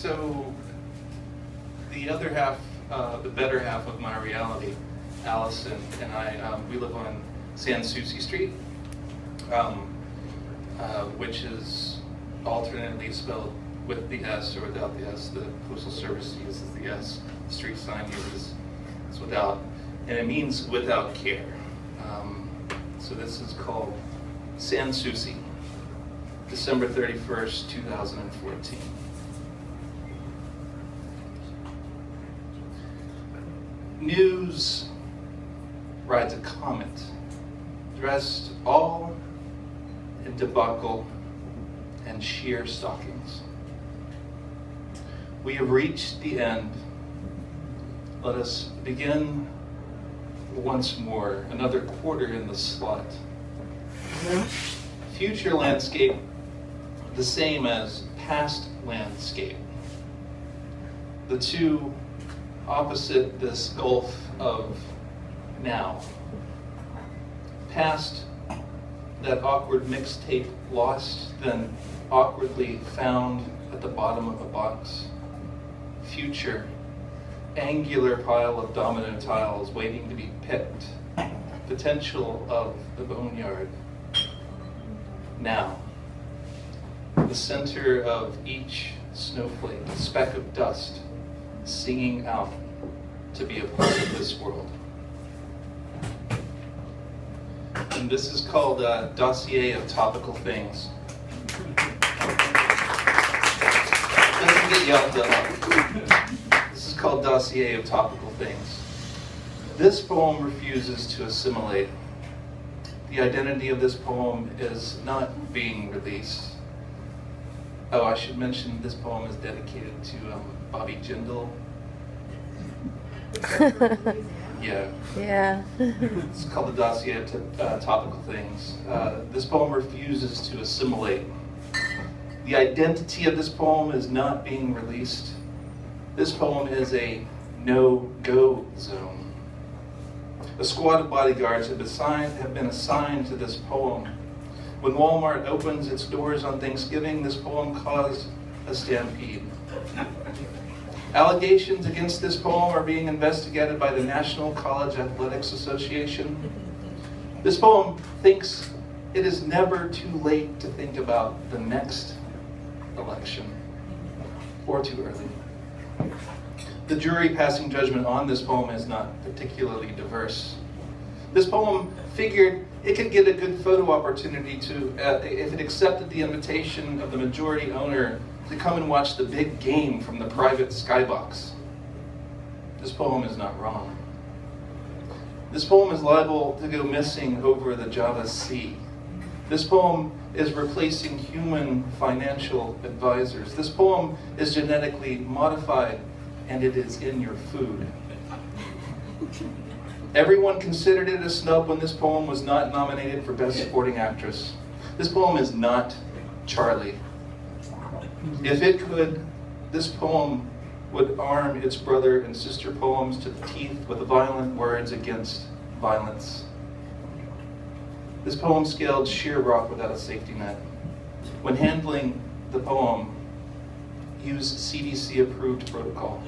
So the other half, the better half of my reality, Allison and I, we live on Sans Souci Street, which is alternately spelled with the S or without the S. The Postal Service uses the S. The street sign uses it's without, and it means without care. So this is called Sans Souci, December 31st, 2014. News rides a comet, dressed all in debacle and sheer stockings. We have reached the end. Let us begin once more, another quarter in the slot. Future landscape, the same as past landscape. The two opposite this gulf of now. Past, that awkward mixtape lost, then awkwardly found at the bottom of a box. Future, angular pile of domino tiles waiting to be picked. Potential of the boneyard. Now, the center of each snowflake, a speck of dust, singing out to be a part of this world. And this is called a dossier of topical things. Doesn't get yelled at. This is called dossier of topical things. This poem refuses to assimilate. The identity of this poem is not being released. Oh, I should mention this poem is dedicated to Bobby Jindal. Yeah. Yeah. It's called the dossier of topical things. This poem refuses to assimilate. The identity of this poem is not being released. This poem is a no-go zone. A squad of bodyguards have been assigned to this poem. When Walmart opens its doors on Thanksgiving, this poem caused a stampede. Allegations against this poem are being investigated by the National College Athletics Association. This poem thinks it is never too late to think about the next election, or too early. The jury passing judgment on this poem is not particularly diverse. This poem figured it could get a good photo opportunity to, if it accepted the invitation of the majority owner to come and watch the big game from the private skybox. This poem is not wrong. This poem is liable to go missing over the Java Sea. This poem is replacing human financial advisors. This poem is genetically modified, and it is in your food. Everyone considered it a snub when this poem was not nominated for Best Supporting Actress. This poem is not Charlie. If it could, this poem would arm its brother and sister poems to the teeth with violent words against violence. This poem scaled sheer rock without a safety net. When handling the poem, use CDC-approved protocol.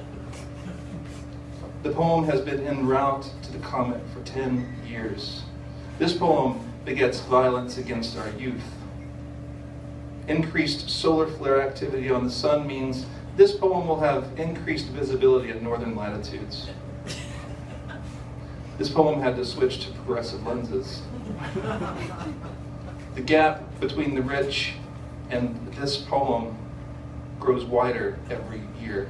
The poem has been en route to the comet for 10 years. This poem begets violence against our youth. Increased solar flare activity on the sun means this poem will have increased visibility at northern latitudes. This poem had to switch to progressive lenses. The gap between the rich and this poem grows wider every year.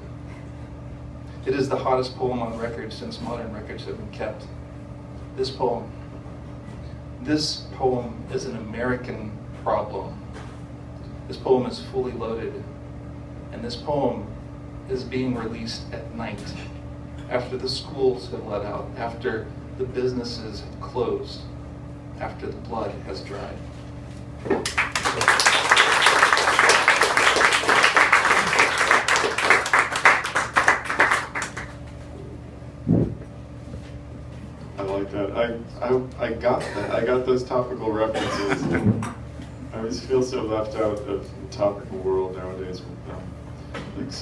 It is the hottest poem on record since modern records have been kept. This poem is an American problem. This poem is fully loaded, and this poem is being released at night, after the schools have let out, after the businesses have closed, after the blood has dried. I like that. I got that. I got those topical references. I always feel so left out of the topical world nowadays with them. Like